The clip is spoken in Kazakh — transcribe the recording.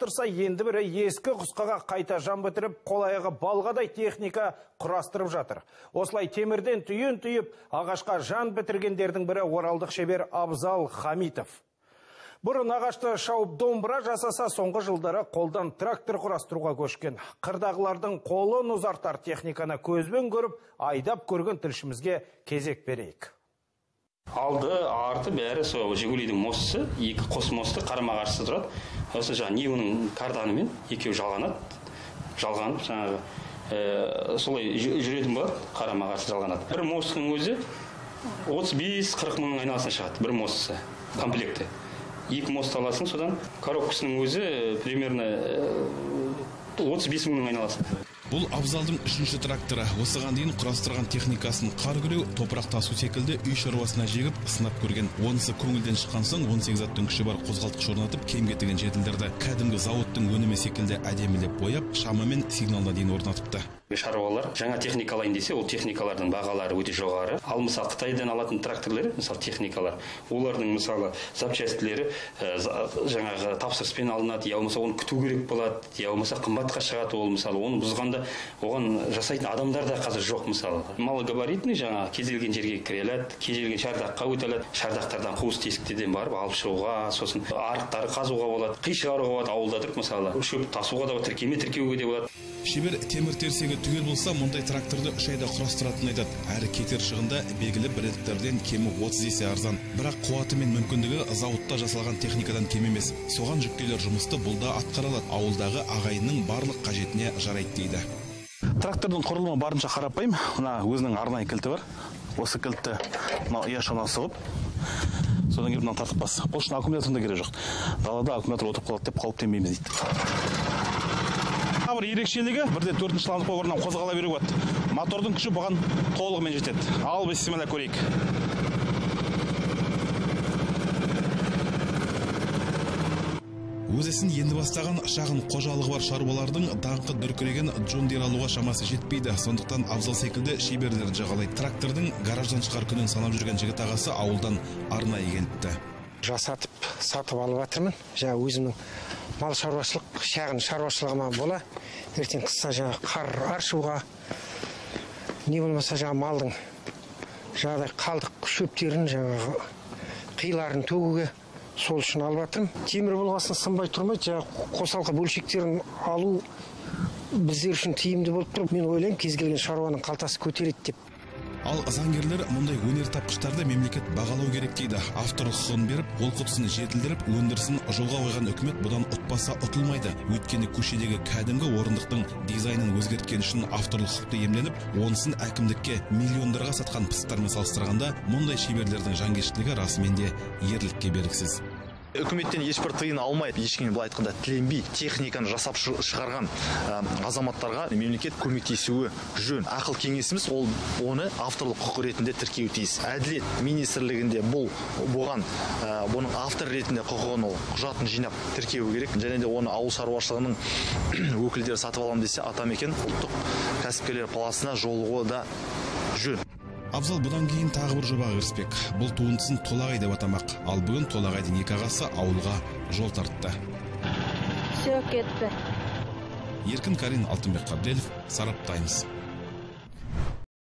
жаттықтырса, енді бірі ескі құсқаға қайта жан бітіріп, қол-аяғы балғадай техника құрастырып жатыр. Осылай темірден түйін түйіп, ағашқа жан бітіргендердің бірі оралдық шебер Абзал Хамитов. Бұрын ағашты шауып домбыра жасаса, соңғы жылдары қолдан трактор құрастыруға көшкен. Қырдағылардың қолын ұзартар техниканы көзбен көріп, айдап көрген тілшімізге кезек берейік. Алды, арты бәрі сол Жигулидің мостысы, екі қос мосты қарама-қарсы тұрады. Осы жаңа Ниваның карданымен екеуі жалғанып, жаңағы солай жүретін болады, қарама-қарсы жалғанады. Бір мосттың өзі 35-40 мыңның айналасына шығады, бір мостысы, комплекті. Екі мост аласың, содан коробкасының өзі примерно 35 мыңның айналасына. Бұл Абзалдың 3-ші тракторы. Осыған дейін құрастырған техникасын қар күреу, топырақ тасу секілді үй шаруасына жегіп, сынап көрген. Онысы көңілден шыққан соң 18 аттың күші бар қозғалтқыш орнатып, кем кетіген жетілдерді кәдімгі зауыттың өнімі секілді әдемілеп бояп, шамамен сигналына дейін орнатыпты. Шаруалар жаңа техника алайын десе, ол техникалардың бағалары өте жоғары. Ал мысалы Қытайдан алатын тракторлар, мысалы техникалар, олардың мысалы запчастилері жаңағы тапсырыспен алынады, я болмаса оны күту керек болады, я болмаса қымбатқа шығады. Ол мысалы оны бұзғанда оған жасайтын адамдар да қазір жоқ. Мысалы малогабаритный жаңа кез келген жерге кіре алады, кез келген шардаққа өте алады. Шардақтардан қуыс тесіктерден барып алып шығуға, сосын арықтары қазуға болады, қи шығаруға болады. Ауылда тұрып мысалы шөп тасуға да тіркеме тіркеуге де болады. Шебер темір терсегі түгел болса, мұндай тракторды 3 айда құрастыратын айтады. Әрі кетер шығында белгілі брендтерден кемі 30 есе арзан. Бірақ қуаты мен мүмкіндігі зауытта жасалған техникадан кем емес. Соған жүктелер жұмысты бұлда атқаралады. Ауылдағы ағайынның барлық қажетіне жарайды дейді. Трактордың құрылымы барынша қарапайым. Мына өзінің арнайы кілті бар. Осы кілтті мына ұяшығына сұғып, содан кейін мына тартып бас. Бұл үшін аккумуляторында керек жоқ. Далада аккумулятор отырып қалады деп қауіптенбейміз дейді. Бір ерекшелігі, бірде 4-ші ландықпа орнынан қозғала беруге болады. Мотордың күші бұған толығымен жетеді. Ал біз символа көрейік. Өз ісін енді бастаған шағын қожалығы бар шаруалардың даңқы дүркіреген Джон Дир алуға шамасы жетпейді. Сондықтан Абзал секілді шеберлер жағалайды. Трактордың гараждан шығар күнін санап жүрген жігіт ағасы ауылдан арнайы келіпті. Жасатып, сатып алып жатырмын. Жаңа өзімнің мал шаруашылық, шағын шаруашылығыма бола. Ертең қысса жаңа қар аршуға, не болмаса жаңа малдың жаңағыдай қалдық шөптерін, жаңағы қиларын төгуге сол үшін алып жатырмын. Темір болғасын сынбай тұрмайды, жаңа қосалқы бөлшектерін алу біздер үшін тиімді болып тұр. Мен ойлаймын, кез келген шаруаның қалтасы көтереді деп. Ал заңгерлер мұндай өнер тапқыштарды мемлекет бағалау керек дейді. Авторлық құқығын беріп, ол құтысын жетілдіріп, өндірісін жолға қойған үкімет бұдан ұтпаса ұтылмайды. Өйткені көшедегі кәдімгі орындықтың дизайнын өзгерткен үшін авторлық құқықты иемленіп, онысын әкімдікке миллиондарға сатқан пысықтармен салыстырғанда, мұндай шеберлердің жанкештілігі расымен де ерлікке бергісіз. Үкіметтен ешбір тыйын алмайды, ешкім былай айтқанда тіленбей техниканы жасап шығарған азаматтарға мемлекет көмектесуі жөн. Ақыл кеңесіміз оны авторлық құқық ретінде тіркеуі тиіс. Әділет министрлігінде бұның автор ретінде құқығын құжатын жинап тіркеуі керек. Және де оны ауыл шаруашылығының өкілдері сатып аламын десе, атамекен ұлттық кәсіпкерлер палатасына жолығуы да жөн. Абзал бұдан кейін тағы бір жобаға кіріспек. Бұл туындысын Толағай деп атамақ. Ал бүгін Толағайдың екі ағасы ауылға жол тартты. Все кетті. Еркін Карин, Алтынбек Қабделов, Сарап Таймс.